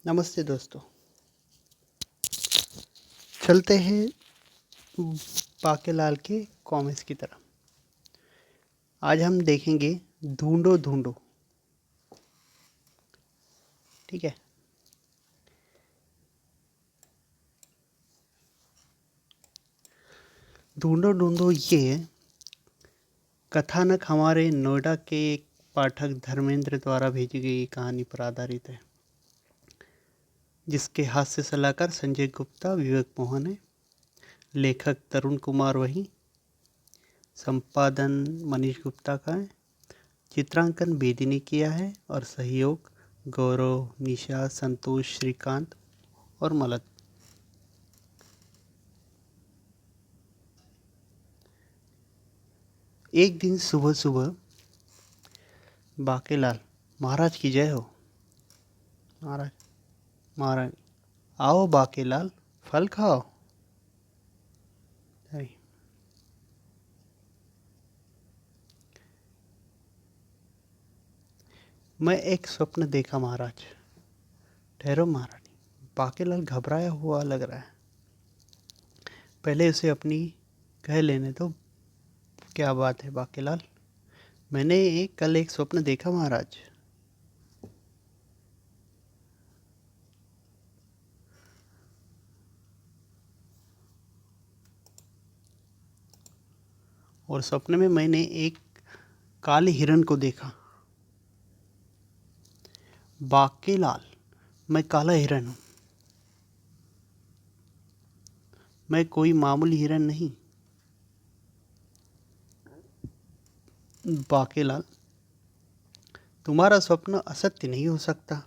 नमस्ते दोस्तों। चलते हैं बाकेलाल के कॉमिक्स की तरफ। आज हम देखेंगे ढूंढो ढूंढो। ठीक है। ढूंढो ढूंढो ये कथानक हमारे नोएडा के एक पाठक धर्मेंद्र द्वारा भेजी गई कहानी पर आधारित है, जिसके हास्य सलाहकार संजय गुप्ता, विवेक मोहन है। लेखक तरुण कुमार वही, संपादन मनीष गुप्ता का है। चित्रांकन बेदी ने किया है और सहयोग गौरव, निशा, संतोष, श्रीकांत और मलक। एक दिन सुबह सुबह बाकेलाल, महाराज की जय हो। महाराज, महाराज, आओ बाकेलाल, फल खाओ। अरे, मैं एक स्वप्न देखा महाराज। ठहरो महारानी। बाकेलाल घबराया हुआ लग रहा है। पहले उसे अपनी कह लेने दो। क्या बात है बाकेलाल? मैंने कल एक स्वप्न देखा महाराज। और सपने में मैंने एक काले हिरण को देखा। बाकेलाल, मैं काला हिरण हूँ। मैं कोई मामूली हिरण नहीं। बाकेलाल, तुम्हारा स्वप्न असत्य नहीं हो सकता।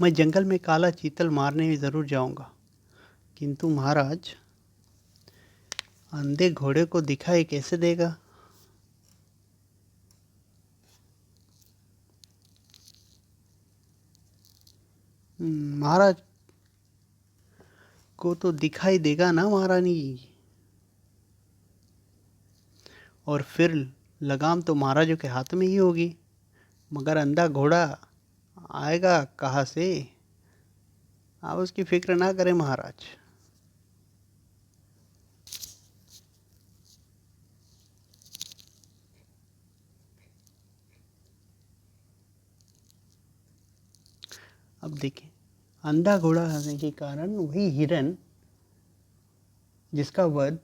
मैं जंगल में काला चीतल मारने ज़रूर जाऊंगा, किंतु महाराज, अंधे घोड़े को दिखाई कैसे देगा? महाराज को तो दिखाई देगा ना महारानी। और फिर लगाम तो महाराजों के हाथ में ही होगी। मगर अंधा घोड़ा आएगा कहाँ से? आप उसकी फिक्र ना करें महाराज। अब देखिए, अंधा घोड़ा आने के कारण वही हिरन जिसका वध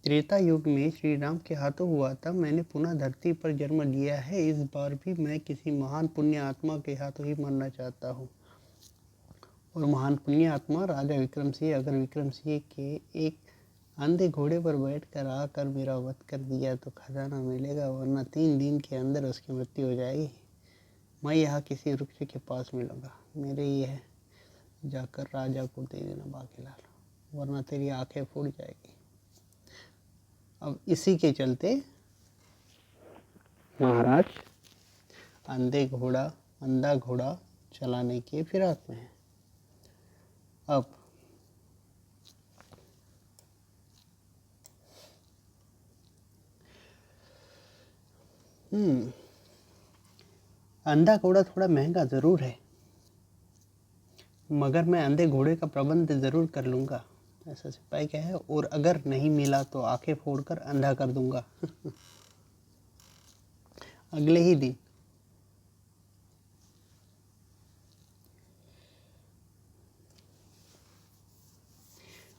त्रेता युग में श्री राम के हाथों हुआ था, मैंने पुनः धरती पर जन्म लिया है। इस बार भी मैं किसी महान पुण्य आत्मा के हाथों ही मरना चाहता हूँ। और महान पुण्य आत्मा राजा विक्रम सिंह, अगर विक्रम सिंह के एक अंधे घोड़े पर बैठकर आकर मेरा वध कर दिया तो खजाना मिलेगा, वरना 3 दिन के अंदर उसकी मृत्यु हो जाएगी। मैं यहाँ किसी वृक्ष के पास मिलूंगा। मेरे यह जाकर राजा को दे देना बाकेलाल, वरना तेरी आंखें फूट जाएगी। अब इसी के चलते महाराज अंधा घोड़ा चलाने के फिराक में है। अब अंधा घोड़ा थोड़ा महंगा जरूर है, मगर मैं अंधे घोड़े का प्रबंध जरूर कर लूंगा। ऐसा सिपाही क्या है, और अगर नहीं मिला तो आंखें फोड़कर अंधा कर दूंगा। अगले ही दिन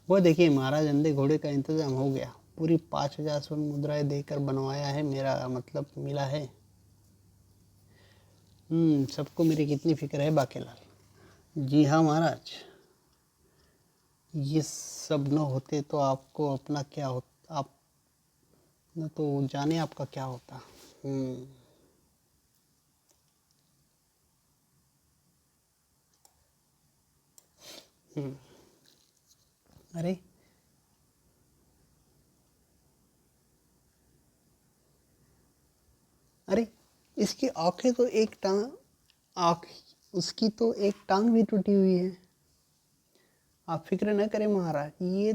वो देखिए महाराज, अंधे घोड़े का इंतजाम हो गया। पूरी 5,000 स्वर्ण मुद्राएं देकर बनवाया है, मेरा मतलब मिला है। सबको मेरी कितनी फिक्र है बाकेलाल। जी हाँ महाराज, ये सब न होते तो आपको अपना क्या होता, आप न तो जाने आपका क्या होता। अरे अरे, इसकी आंखें तो एक टांग, आँख उसकी तो एक टांग भी टूटी हुई है। आप फिक्र न करें महाराज, ये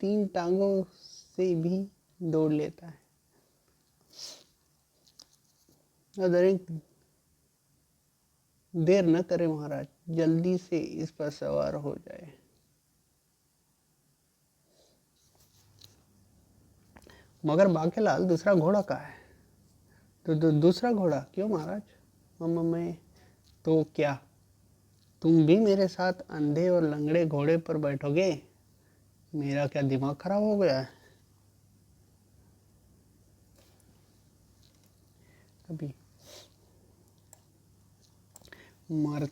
3 टांगों से भी दौड़ लेता है। अरे देर न करे महाराज, जल्दी से इस पर सवार हो जाए। मगर बांकेलाल, दूसरा घोड़ा कहाँ है? तो दूसरा घोड़ा क्यों महाराज? मैं तो क्या तुम भी मेरे साथ अंधे और लंगड़े घोड़े पर बैठोगे? मेरा क्या दिमाग खराब हो गया है? अभी मर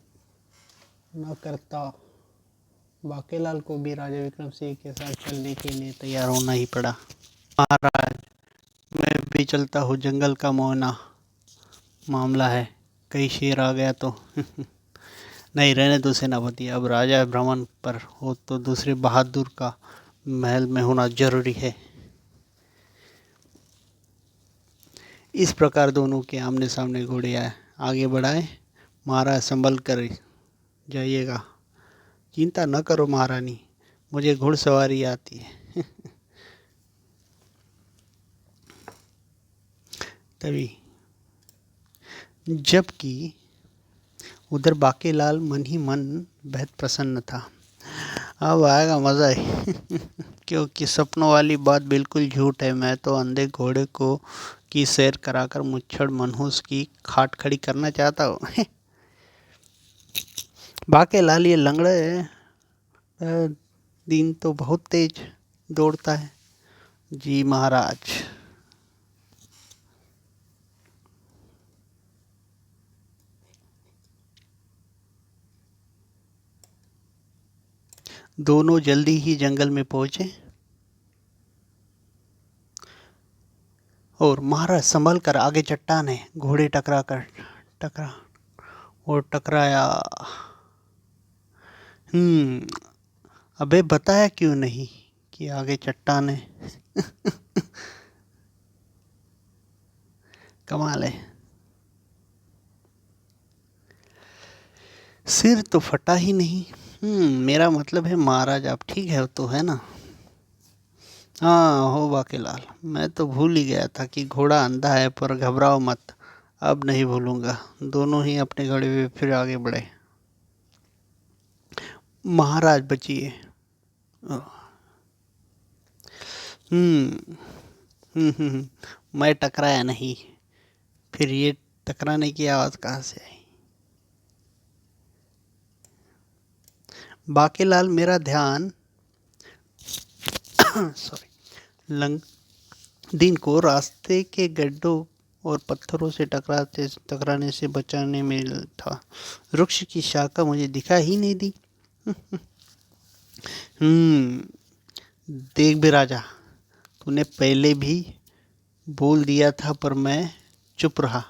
न करता, बांकेलाल को भी राजा विक्रम सिंह के साथ चलने के लिए तैयार होना ही पड़ा। महाराज, मैं भी चलता हूँ, जंगल का मोहना मामला है, कहीं शेर आ गया तो। नहीं, रहने दो सेनापति, अब राजा भ्रमण पर हो तो दूसरे बहादुर का महल में होना जरूरी है। इस प्रकार दोनों के आमने सामने घोड़े आगे बढ़ाए। महाराज, संभल कर जाइएगा, चिंता न करो महारानी, मुझे घुड़सवारी आती है। तभी जबकि उधर बांकेलाल मन ही मन बेहद प्रसन्न था। अब आएगा मज़ा ही। क्योंकि सपनों वाली बात बिल्कुल झूठ है। मैं तो अंधे घोड़े को की सैर कराकर मुच्छड़ मनहूस की खाट खड़ी करना चाहता हूँ। बांकेलाल, ये लंगड़े दिन तो बहुत तेज दौड़ता है। जी महाराज। दोनों जल्दी ही जंगल में पहुंचे और महाराज संभल कर, आगे चट्टान है, घोड़े टकरा और टकराया। अबे बताया क्यों नहीं कि आगे चट्टान है? कमाल है। सिर तो फटा ही नहीं। मेरा मतलब है महाराज, आप ठीक है तो, है ना? हाँ हो बांकेलाल, मैं तो भूल ही गया था कि घोड़ा अंधा है, पर घबराओ मत, अब नहीं भूलूंगा। दोनों ही अपने घोड़े पे फिर आगे बढ़े। महाराज बचिए। हम्म मैं टकराया नहीं, फिर ये टकराने की आवाज़ कहाँ से आई? बांकेलाल, मेरा ध्यान सॉरी लंग दिन को रास्ते के गड्ढों और पत्थरों से टकराने से बचाने में था। वृक्ष की शाखा मुझे दिखा ही नहीं दी। हम्म देख भी राजा, तूने पहले भी बोल दिया था, पर मैं चुप रहा।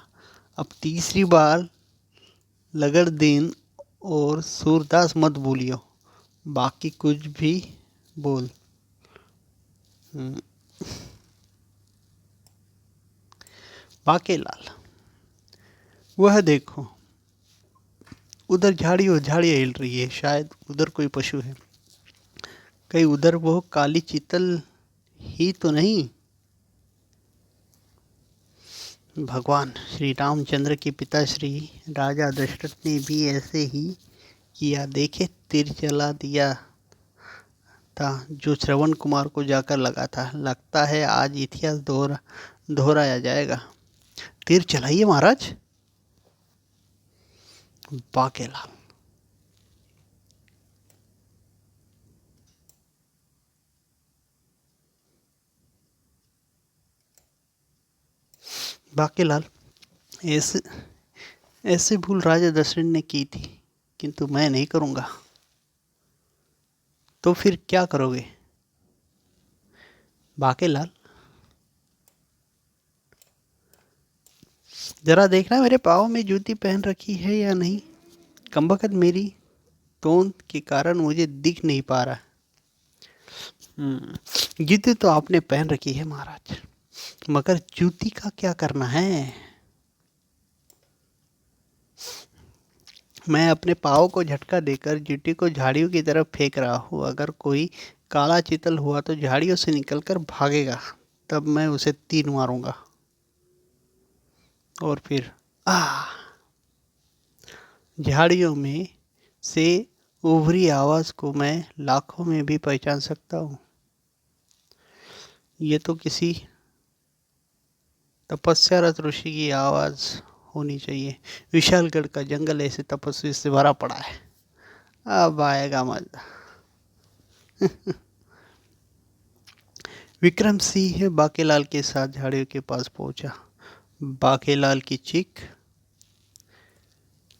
अब तीसरी बार लगड़ दिन और सूरदास मत भूलियो, बाकी कुछ भी बोल। बांकेलाल, वह देखो, उधर झाड़ियाँ हिल रही है, शायद उधर कोई पशु है। कहीं उधर वो काली चीतल ही तो नहीं? भगवान श्री रामचंद्र के पिता श्री राजा दशरथ ने भी ऐसे ही किया। देखे, तीर चला दिया था जो श्रवण कुमार को जाकर लगा था। लगता है आज इतिहास दोहराया जाएगा। तीर चलाइए महाराज। बांकेलाल, बांकेलाल, ऐसे ऐसे भूल राजा दशरथ ने की थी, किंतु मैं नहीं करूंगा। तो फिर क्या करोगे? बांकेलाल, जरा देखना मेरे पाँव में जूती पहन रखी है या नहीं। कमबख्त, मेरी तोंद के कारण मुझे दिख नहीं पा रहा। जूती तो आपने पहन रखी है महाराज, मगर जूती का क्या करना है? मैं अपने पाँव को झटका देकर जूती को झाड़ियों की तरफ फेंक रहा हूँ। अगर कोई काला चितल हुआ तो झाड़ियों से निकलकर भागेगा, तब मैं उसे तीर मारूंगा और फिर झाड़ियों में से उभरी आवाज़ को मैं लाखों में भी पहचान सकता हूँ। ये तो किसी तपस्यारत ऋषि की आवाज़ होनी चाहिए। विशालगढ़ का जंगल ऐसे तपस्वी से भरा पड़ा है। अब आएगा मजा। विक्रम सिंह बाकेलाल के साथ झाड़ियों के पास पहुंचा। बाकेलाल की चीख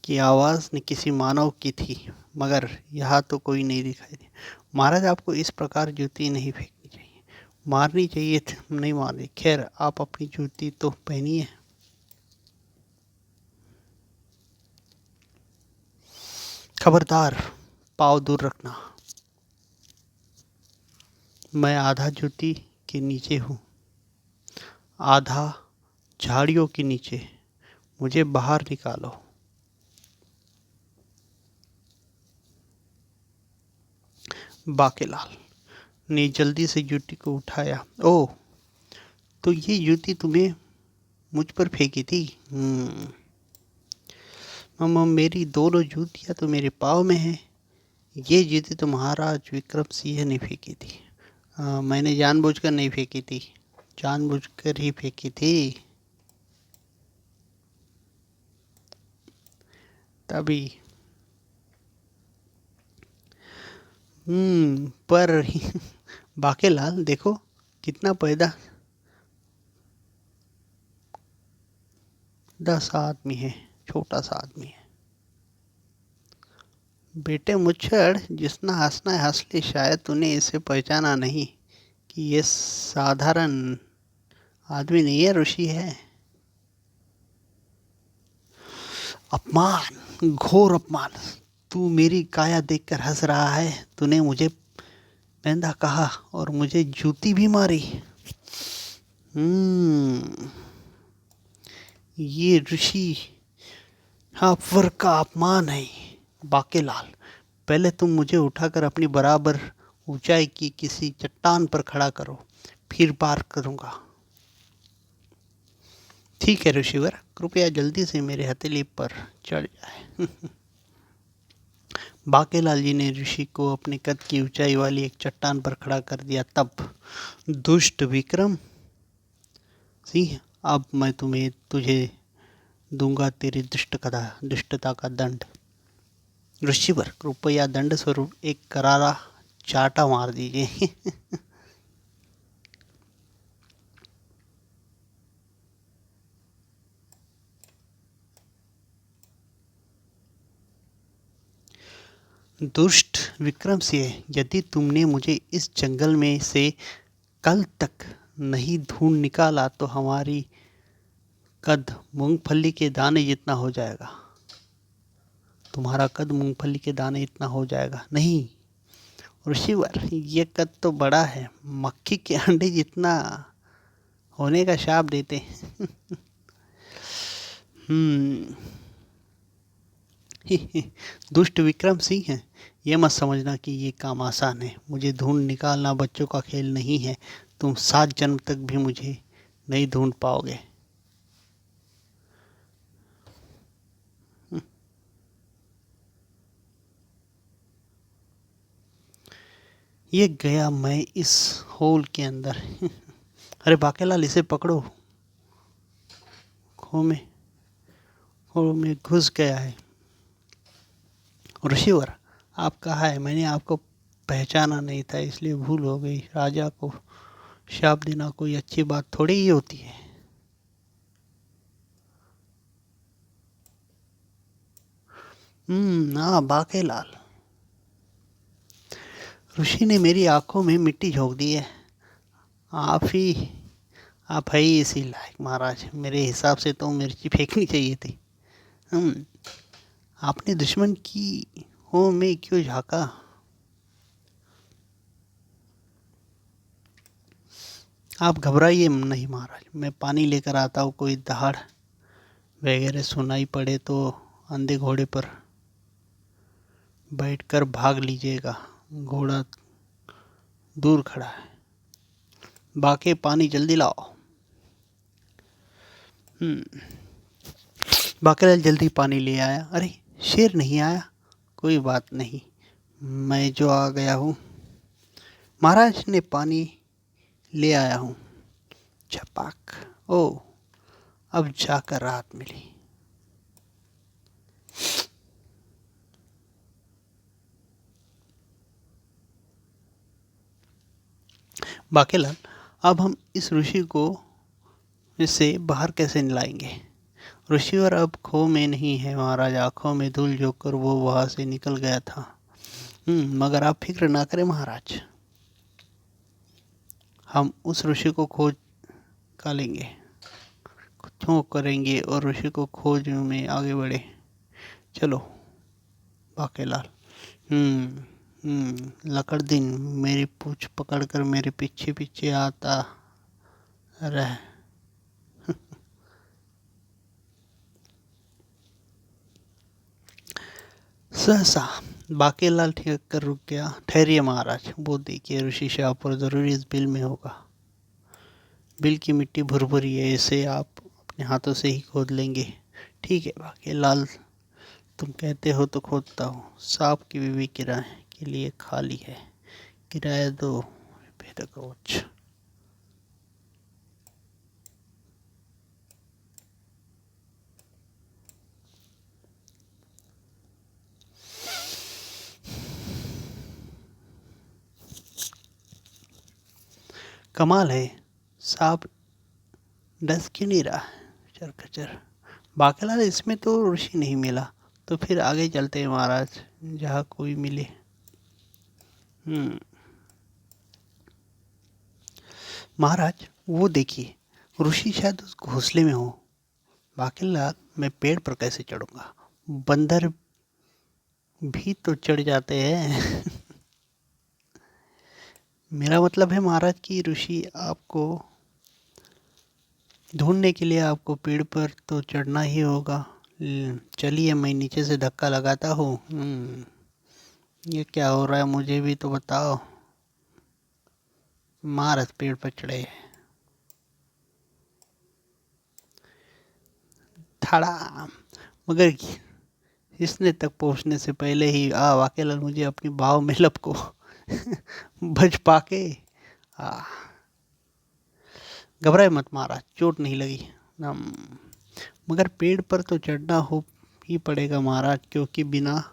की आवाज़ ने किसी मानव की थी, मगर यहाँ तो कोई नहीं दिखाई दिया। महाराज, आपको इस प्रकार जूती नहीं फेंकनी चाहिए। मारनी चाहिए थी, नहीं मारनी। खैर, आप अपनी जूती तो पहनिए। खबरदार, पाँव दूर रखना। मैं आधा जूती के नीचे हूँ, आधा झाड़ियों के नीचे। मुझे बाहर निकालो। बाकेलाल ने जल्दी से जूती को उठाया। ओह, तो ये जूती तुम्हें मुझ पर फेंकी थी? मम्मा, मेरी दोनों जूतियाँ तो मेरे पाँव में हैं। ये जूती तो महाराज विक्रम सिंह ने फेंकी थी। मैंने जानबूझकर नहीं फेंकी थी, जानबूझकर ही फेंकी थी। तभी पर बाकेलाल देखो, कितना पैदा 10 आदमी है, छोटा सा आदमी है। बेटे मुच्छड़, जिसना हंसना है हंस ले। शायद तूने इसे पहचाना नहीं कि ये साधारण आदमी नहीं है, ऋषि है। अपमान, घोर अपमान। तू मेरी काया देखकर हंस रहा है। तूने मुझे पैंदा कहा और मुझे जूती भी मारी। ये ऋषि वर का अपमान है। बाकेलाल, पहले तुम मुझे उठाकर अपनी बराबर ऊंचाई की किसी चट्टान पर खड़ा करो, फिर पार करूंगा। ठीक है ऋषिवर, कृपया जल्दी से मेरे हथेली पर चढ़ जाए। बाकेलाल जी ने ऋषि को अपने कद की ऊंचाई वाली एक चट्टान पर खड़ा कर दिया। तब दुष्ट विक्रम सिंह, अब मैं तुझे दूंगा तेरी दुष्टता का दंड। ऋषिवर, कृपया दंड स्वरूप एक करारा चाटा मार दीजिए। दुष्ट विक्रम सिंह, यदि तुमने मुझे इस जंगल में से कल तक नहीं ढूंढ निकाला तो हमारी कद मूंगफली के दाने जितना हो जाएगा। तुम्हारा कद मूंगफली के दाने इतना हो जाएगा। नहीं ऋषिवर, ये कद तो बड़ा है, मक्खी के अंडे जितना होने का शाप देते। दुष्ट विक्रम सिंह है, ये मत समझना कि ये काम आसान है। मुझे ढूंढ निकालना बच्चों का खेल नहीं है। तुम 7 जन्म तक भी मुझे नहीं ढूंढ पाओगे। ये गया मैं इस होल के अंदर। अरे बाकेलाल, इसे पकड़ो। खो में घुस गया है। ऋषिवर, आप कहाँ है? मैंने आपको पहचाना नहीं था, इसलिए भूल हो गई। राजा को शाप देना कोई अच्छी बात थोड़ी ही होती है। हाँ बाकेलाल, ऋषि ने मेरी आंखों में मिट्टी झोंक दी है। आप है ही इसी लायक महाराज। मेरे हिसाब से तो मिर्ची फेंकनी चाहिए थी। आपने दुश्मन की हो में क्यों झांका? आप घबराइए नहीं महाराज, मैं पानी लेकर आता हूँ। कोई दहाड़ वगैरह सुनाई पड़े तो अंधे घोड़े पर बैठकर भाग लीजिएगा। घोड़ा दूर खड़ा है। बाकी पानी जल्दी लाओ। बाकेलाल जल्दी पानी ले आया। अरे शेर नहीं आया, कोई बात नहीं, मैं जो आ गया हूँ। महाराज ने पानी ले आया हूँ। छपाक। ओ, अब जाकर राहत मिली। बाकेलाल, अब हम इस ऋषि को इससे बाहर कैसे लाएंगे? ऋषिवर अब खो में नहीं है महाराज। आंखों में धूल झोंककर वो वहां से निकल गया था। मगर आप फिक्र ना करें महाराज, हम उस ऋषि को खोज का लेंगे, क्यों करेंगे और ऋषि को खोज में आगे बढ़े। चलो बाकेलाल। लकड़दीन मेरी पूंछ पकड़कर मेरे पीछे पीछे आता रह। सहसा बाकेलाल ठिठक कर रुक गया। ठहरिए महाराज, वो देखिए ऋषि शाहपुर जरूर इस बिल में होगा। बिल की मिट्टी भुरभुरी है, इसे आप अपने हाथों से ही खोद लेंगे। ठीक है बाकेलाल, तुम कहते हो तो खोदता हूँ। सांप की बीवी किराए के लिए खाली है, किराया दो बेदखोच। कमाल है, सांप डस क्यों नहीं रहा? खचर खचर। बाकेलाल, इसमें तो ऋषि नहीं मिला, तो फिर आगे चलते हैं महाराज, जहाँ कोई मिले। हम्म महाराज, वो देखिए ऋषि शायद उस घोंसले में हो। बाकेलाल, मैं पेड़ पर कैसे चढ़ूंगा? बंदर भी तो चढ़ जाते हैं। मेरा मतलब है महाराज कि ऋषि आपको ढूंढने के लिए आपको पेड़ पर तो चढ़ना ही होगा। चलिए मैं नीचे से धक्का लगाता हूँ। ये क्या हो रहा है, मुझे भी तो बताओ। महाराज पेड़ पर चढ़े। धड़ाम। मगर इसने तक पहुंचने से पहले ही वाकेलाल मुझे अपनी बाहों में लपको। बच पाके। आ घबराए मत महाराज, चोट नहीं लगी। मगर पेड़ पर तो चढ़ना हो ही पड़ेगा महाराज, क्योंकि बिना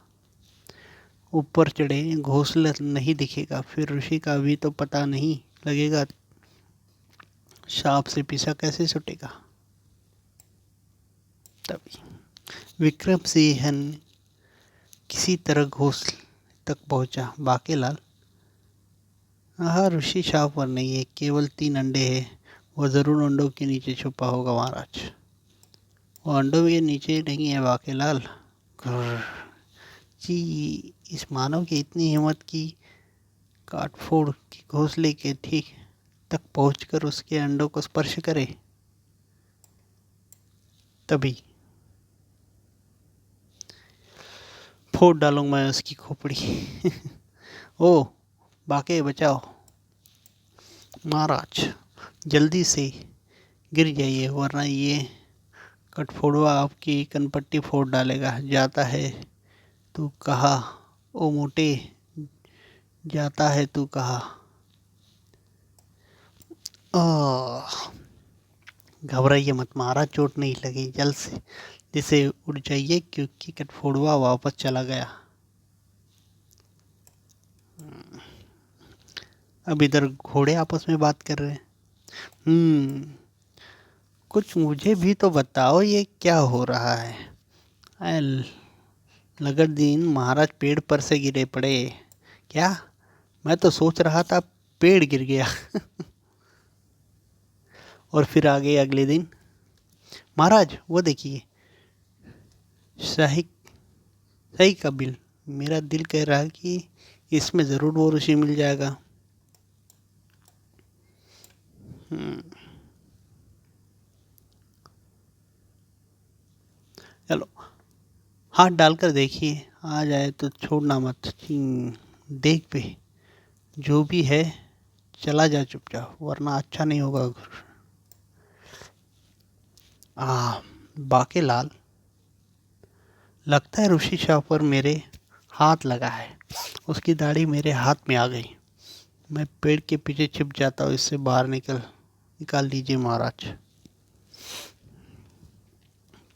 ऊपर चढ़े घोंसला नहीं दिखेगा। फिर ऋषि का भी तो पता नहीं लगेगा, सांप से पीछा कैसे छूटेगा। तभी विक्रम सिंह किसी तरह घोंसले तक पहुंचा। बाकेलाल, हाँ ऋषि सांप पर नहीं है, केवल 3 अंडे हैं। वो जरूर अंडों के नीचे छुपा होगा महाराज। वो अंडों के नीचे नहीं है बाकेलाल। घुर्र। जी, इस मानव की इतनी हिम्मत की काट फोड़ की घोंसले के ठीक तक पहुंचकर उसके अंडों को स्पर्श करे। तभी फोड़ डालूंगा मैं उसकी खोपड़ी। ओ बाके बचाओ। महाराज जल्दी से गिर जाइए, वरना ये कठफोड़वा आपकी कनपट्टी फोड़ डालेगा। जाता है तू कहा, ओ मोटे, जाता है तू कहा। घबराइए मत महाराज, चोट नहीं लगी। जल्द से जिसे उड़ जाइए, क्योंकि कठफोड़वा वापस चला गया। अब इधर घोड़े आपस में बात कर रहे हैं। कुछ मुझे भी तो बताओ, ये क्या हो रहा है? लगरदीन महाराज पेड़ पर से गिरे पड़े। क्या? मैं तो सोच रहा था पेड़ गिर गया। और फिर आगे अगले दिन, महाराज वो देखिए, शाही सही का बिल। मेरा दिल कह रहा है कि इसमें ज़रूर वो ऋषि मिल जाएगा। चलो हाथ डालकर देखिए, आ जाए तो छोड़ना मत। देख पे जो भी है चला जा चुपचाप, वरना अच्छा नहीं होगा। बाकेलाल लगता है ऋषि शाह पर मेरे हाथ लगा है। उसकी दाढ़ी मेरे हाथ में आ गई। मैं पेड़ के पीछे छिप जाता हूँ। इससे बाहर निकाल दीजिए महाराज।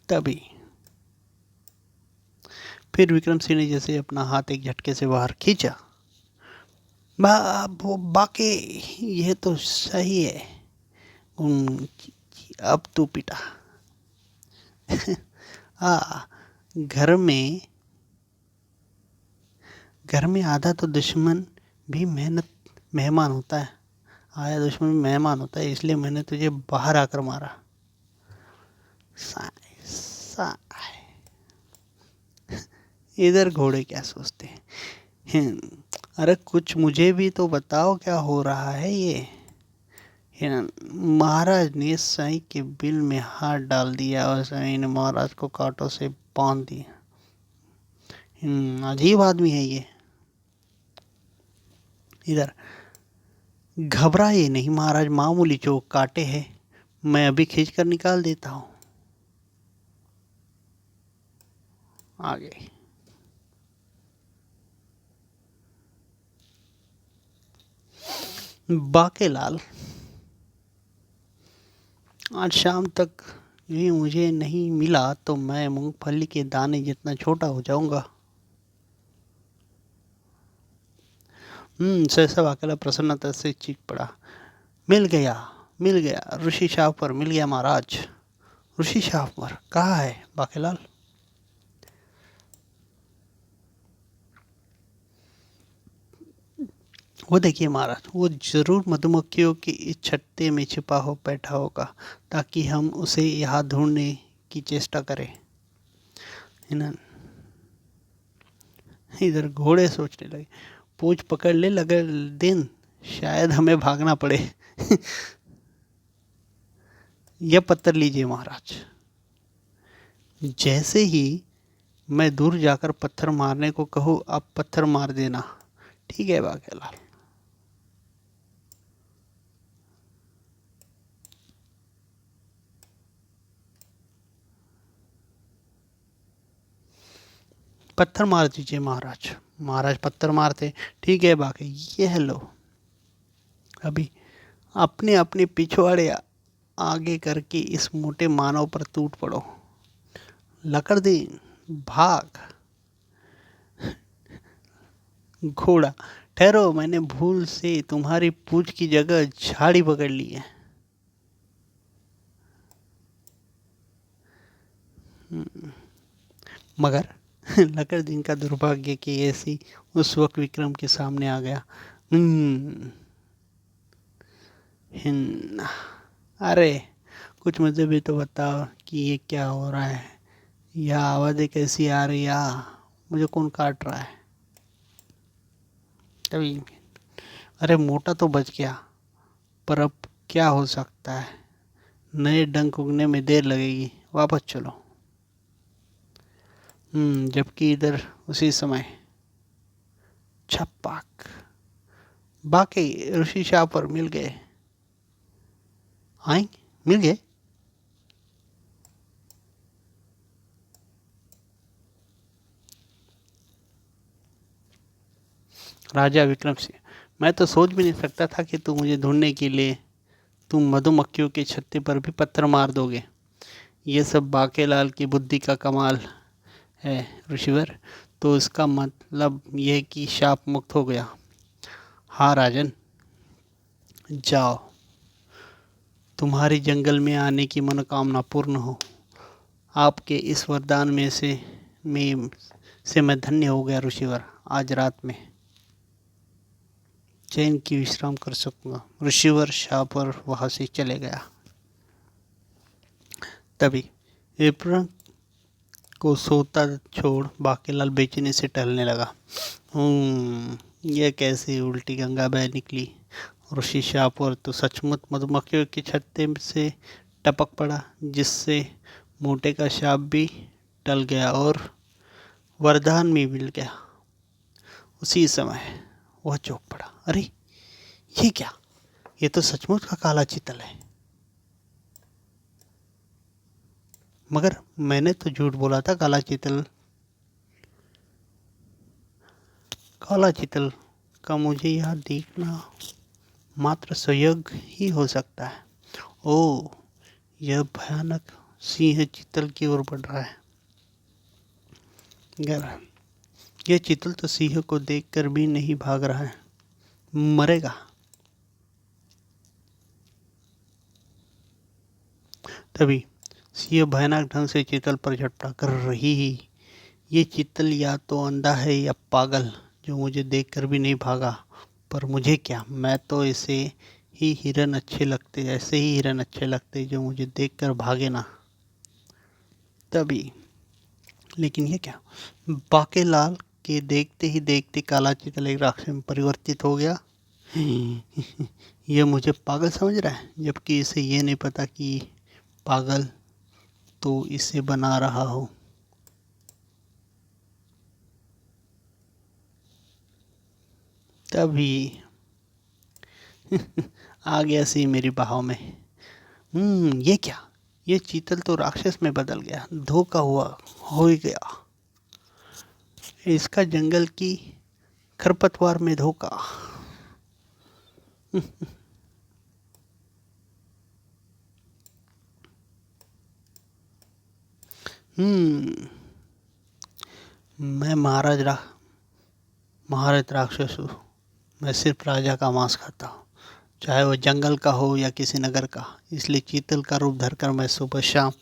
तभी फिर विक्रम सिंह ने जैसे अपना हाथ एक झटके से बाहर खींचा। वो बाकी यह तो सही है। अब तू पिटा। आ घर में आधा तो दुश्मन भी मेहमान होता है। आया दुश्मन भी मेहमान होता है, इसलिए मैंने तुझे बाहर आकर मारा। साए साए। इधर घोड़े क्या सोचते हैं? अरे कुछ मुझे भी तो बताओ, क्या हो रहा है ये? हिरन। महाराज ने साई के बिल में हाथ डाल दिया और साई ने महाराज को कांटों से बांध दिया। अजीब आदमी है ये। इधर घबराइए नहीं महाराज, मामूली चोट काटे हैं, मैं अभी खींच कर निकाल देता हूँ। आगे बाकेलाल, आज शाम तक ये मुझे नहीं मिला तो मैं मूंगफली के दाने जितना छोटा हो जाऊंगा। सहसा बाकेला प्रसन्नता से चीख पड़ा। मिल गया, मिल गया, ऋषि शाह पर मिल गया महाराज। ऋषि शाह पर कहाँ है बाकेलाल? वो देखिए महाराज, वो जरूर मधुमक्खियों के इस छत्ते में छिपा हो बैठा होगा, ताकि हम उसे यहाँ ढूंढने की चेष्टा करें, है ना। इधर घोड़े सोचने लगे, पूंछ पकड़ ले लगे दिन, शायद हमें भागना पड़े। यह पत्थर लीजिए महाराज। जैसे ही मैं दूर जाकर पत्थर मारने को कहूँ, आप पत्थर मार देना, ठीक है बाकेलाल? पत्थर मार दीजिए महाराज। महाराज पत्थर मारते, ठीक है बाकी ये लो। अभी अपने अपने पिछवाड़े आगे करके इस मोटे मानव पर टूट पड़ो। लकड़दीन भाग। घोड़ा, ठहरो, मैंने भूल से तुम्हारी पूंछ की जगह झाड़ी पकड़ ली है। मगर लकड़दीन का दुर्भाग्य कि ऐसी उस वक्त विक्रम के सामने आ गया। अरे कुछ मुझे भी तो बताओ कि ये क्या हो रहा है? यह आवाज़ें कैसी आ रही है? मुझे कौन काट रहा है? तभी अरे मोटा तो बच गया, पर अब क्या हो सकता है? नए डंक उगने में देर लगेगी, वापस चलो। जबकि इधर उसी समय छप्पाक, बाकी ऋषि शाह पर मिल गए। आए मिल गए। राजा विक्रम सिंह, मैं तो सोच भी नहीं सकता था कि तुम मुझे ढूंढने के लिए तुम मधुमक्खियों के छत्ते पर भी पत्थर मार दोगे। ये सब बाकेलाल की बुद्धि का कमाल है ऋषिवर। तो इसका मतलब यह कि शाप मुक्त हो गया। हाँ राजन, जाओ, तुम्हारी जंगल में आने की मनोकामना पूर्ण हो। आपके इस वरदान में से मैं धन्य हो गया ऋषिवर। आज रात में चैन की विश्राम कर सकूंगा। ऋषिवर शाह पर वहां से चले गया। तभी एप्रन को सोता छोड़ बाकेलाल बेचैनी से टहलने लगा। यह कैसी उल्टी गंगा बह निकली। ऋषि शाह पर तो सचमुच मधुमक्खियों के छत्ते से टपक पड़ा, जिससे मोटे का शाप भी टल गया और वरदान भी मिल गया। उसी समय वह चौंक पड़ा। अरे ये क्या? ये तो सचमुच का काला चीतल है। मगर मैंने तो झूठ बोला था, काला चीतल काला चीतल का मुझे यह देखना मात्र संयोग ही हो सकता है। ओह, यह भयानक सिंह चीतल की ओर बढ़ रहा है। यह चीतल तो सिंह को देखकर भी नहीं भाग रहा है, मरेगा। तभी सिंह भयानक ढंग से चीतल पर झपटा कर रही। ये चीतल या तो अंधा है या पागल, जो मुझे देखकर भी नहीं भागा। पर मुझे क्या, मैं तो ऐसे ही हिरन अच्छे लगते जो मुझे देखकर भागे ना। तभी, लेकिन ये क्या, बाकेलाल के देखते ही देखते काला चीतल एक राक्षस में परिवर्तित हो गया। यह मुझे पागल समझ रहा है, जबकि इसे ये नहीं पता कि पागल तो इसे बना रहा हो। तभी आ गया सी मेरी बाहों में। ये क्या, ये चीतल तो राक्षस में बदल गया, धोखा हुआ हो ही गया। इसका जंगल की खरपतवार में धोखा। हम्म मैं महारथ राक्षस हूँ। मैं सिर्फ राजा का मांस खाता हूँ, चाहे वह जंगल का हो या किसी नगर का। इसलिए चीतल का रूप धरकर मैं सुबह शाम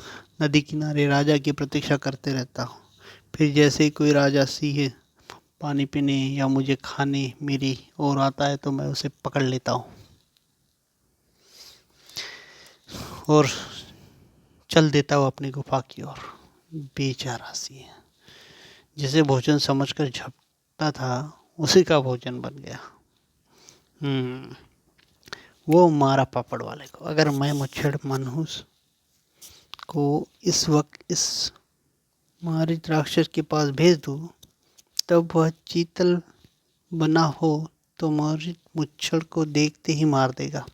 नदी किनारे राजा की प्रतीक्षा करते रहता हूँ। फिर जैसे ही कोई राजा सिंह पानी पीने या मुझे खाने मेरी ओर आता है तो मैं उसे पकड़ लेता हूँ और चल देता हूँ अपनी गुफा की ओर। बेचारा सिंह जिसे भोजन समझकर झपटा था, उसी का भोजन बन गया। वो मारा पापड़ वाले को। अगर मैं मुच्छड़ मनहूस को इस वक्त इस मारित राक्षस के पास भेज दूँ, तब वह चीतल बना हो तो मारित मुच्छड़ को देखते ही मार देगा।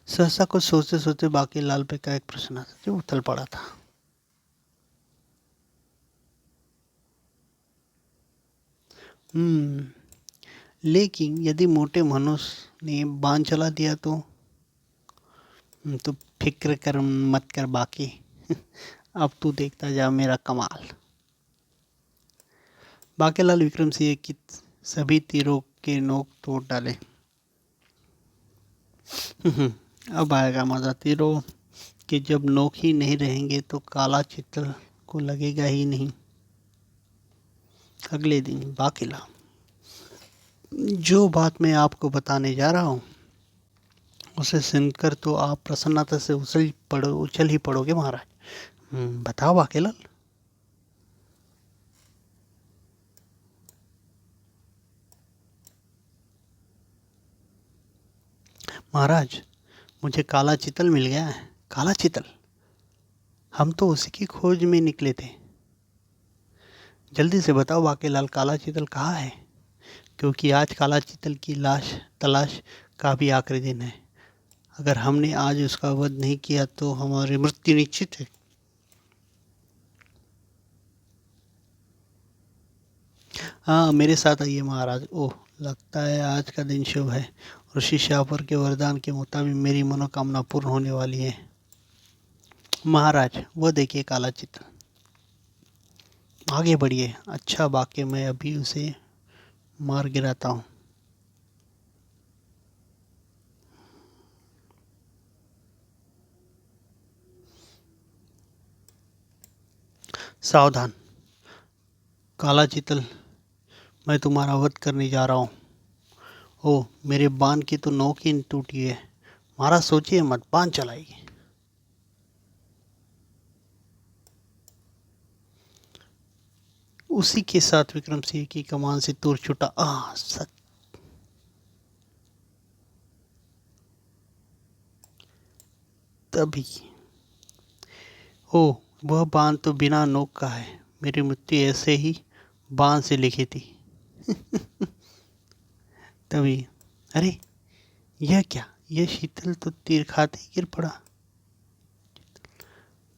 सहसा कुछ सोचते सोचते बाकीलाल पे का एक प्रश्न आता जो उथल पड़ा था। लेकिन यदि मोटे मनुष्य ने बाण चला दिया तो फिक्र कर मत कर बाकी। अब तू देखता जा मेरा कमाल। बाकीलाल विक्रम सिंह की सभी तीरों के नोक तोड़ डाले। अब आएगा मजा। तीरों के जब नोक ही नहीं रहेंगे तो काला चीतल को लगेगा ही नहीं। अगले दिन बाकीलाल, जो बात मैं आपको बताने जा रहा हूँ उसे सुनकर तो आप प्रसन्नता से उछल ही पड़ोगे महाराज। बताओ बाकीलाल। महाराज, मुझे काला चीतल मिल गया है। काला चीतल? हम तो उसी की खोज में निकले थे। जल्दी से बताओ बाकीलाल, काला चीतल कहाँ है? क्योंकि आज काला चीतल की तलाश का भी आखिरी दिन है। अगर हमने आज उसका वध नहीं किया तो हमारी मृत्यु निश्चित है। हाँ, मेरे साथ आइए महाराज। ओह, लगता है आज का दिन शुभ है। ऋषि शापर के वरदान के मुताबिक मेरी मनोकामना पूर्ण होने वाली है। महाराज, वो देखिए काला चित्र। आगे बढ़िए। अच्छा, बाकी मैं अभी उसे मार गिराता हूँ। सावधान काला चितल, मैं तुम्हारा वध करने जा रहा हूँ। ओह, मेरे बाण की तो नोक ही टूटी है। महाराज सोचिए मत, बाण चलाइए। उसी के साथ विक्रम सिंह की कमान से तीर छूटा। सच। तभी, ओह, वह बाण तो बिना नोक का है। मेरी मृत्यु ऐसे ही बाण से लिखी थी। तभी, अरे यह क्या, यह शीतल तो तीर खाते ही गिर पड़ा।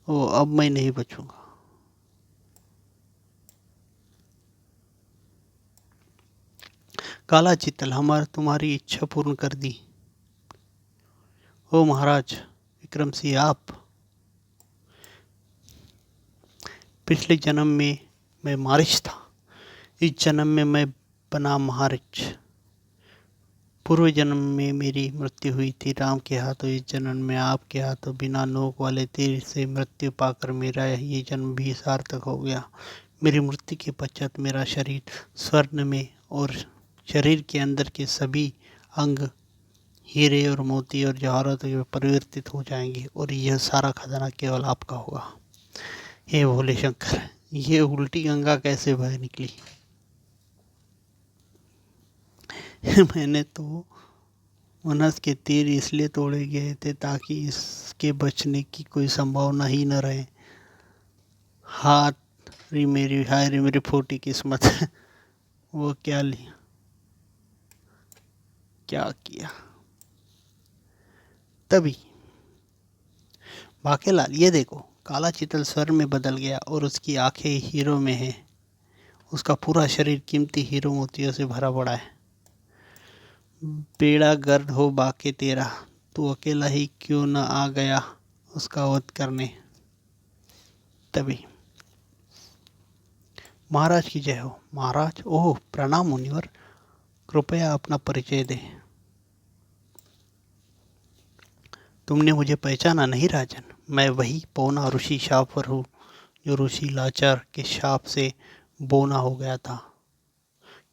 ओ, अब मैं नहीं बचूंगा। काला चितल, हमार तुम्हारी इच्छा पूर्ण कर दी। ओ महाराज विक्रम सिंह, आप पिछले जन्म में मैं मारिच था, इस जन्म में मैं बना महारिच। पूर्व जन्म में मेरी मृत्यु हुई थी राम के हाथों, इस जन्म में आपके हाथों बिना नोक वाले तीर से मृत्यु पाकर मेरा ये जन्म भी सार्थक हो गया। मेरी मृत्यु के पश्चात मेरा शरीर स्वर्ण में और शरीर के अंदर के सभी अंग हीरे और मोती और जवाहरात में परिवर्तित हो जाएंगे और यह सारा खजाना केवल आपका होगा। हे भोले शंकर, ये उल्टी गंगा कैसे बह निकली? मैंने तो मनस के तीर इसलिए तोड़े गए थे ताकि इसके बचने की कोई संभावना ही न रहे। हाथ रे मेरी, हाय रे मेरी फूटी किस्मत। वो क्या लिया, क्या किया? तभी बाकेलाल, ये देखो, काला चितल स्वर में बदल गया और उसकी आंखें हीरो में हैं। उसका पूरा शरीर कीमती हीरो मोतियों से भरा पड़ा है। बेड़ा गर्द हो बाके तेरा, तू अकेला ही क्यों न आ गया उसका वध करने। तभी महाराज की जय हो। महाराज, ओह प्रणाम मुनिवर, कृपया अपना परिचय दें। तुमने मुझे पहचाना नहीं राजन? मैं वही पौना ऋषि शापर हूँ जो ऋषि लाचार के शाप से बोना हो गया था,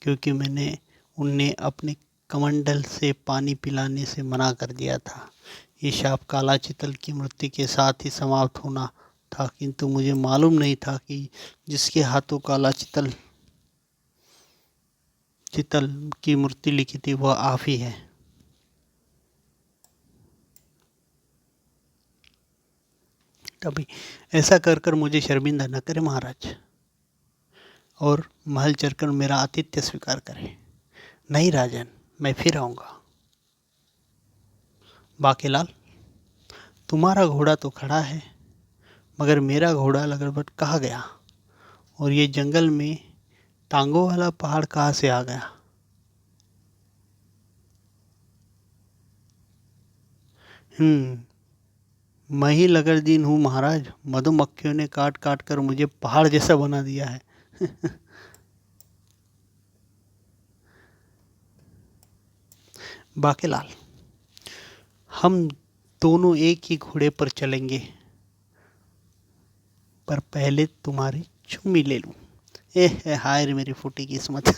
क्योंकि मैंने उन्हें अपने कमंडल से पानी पिलाने से मना कर दिया था। ये शाप काला चितल की मृत्यु के साथ ही समाप्त होना था, किंतु मुझे मालूम नहीं था कि जिसके हाथों काला चितल की मूर्ति लिखी थी वह आप ही है। कभी ऐसा कर कर मुझे शर्मिंदा न करे महाराज, और महल चलकर मेरा आतिथ्य स्वीकार करें। नहीं राजन, मैं फिर आऊँगा। बाकेलाल, तुम्हारा घोड़ा तो खड़ा है, मगर मेरा घोड़ा लगभग कहाँ गया? और ये जंगल में टांगों वाला पहाड़ कहाँ से आ गया? मैं ही लगरदीन हूँ महाराज, मधुमक्खियों ने काट काट कर मुझे पहाड़ जैसा बना दिया है। बाकेलाल, हम दोनों एक ही घोड़े पर चलेंगे, पर पहले तुम्हारी चुम्मी ले लूं। हाय रे मेरी फूटी किस्मत।